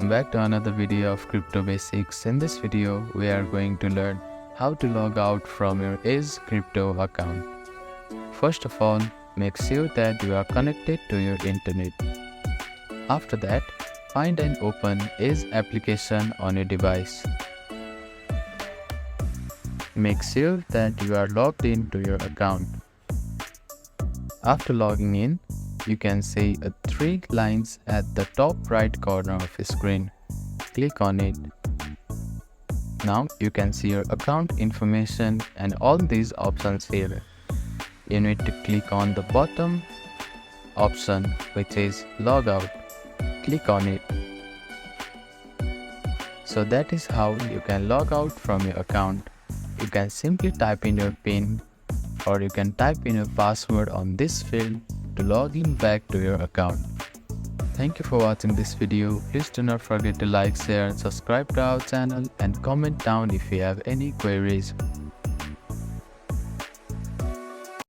Welcome back to another video of Crypto Basics. In this video, we are going to learn how to log out from your Is Crypto account. First of all, make sure that you are connected to your internet. After that, find and open Is application on your device. Make sure that you are logged in to your account. After logging in, you can see three lines at the top right corner of the screen. Click on it. Now you can see your account information and all these options here. You need to click on the bottom option, which is Logout. Click on it. So that is how you can log out from your account. You can simply type in your PIN or you can type in your password on this field to log in back to your account. Thank you for watching this video. Please do not forget to like, share and subscribe to our channel and comment down if you have any queries.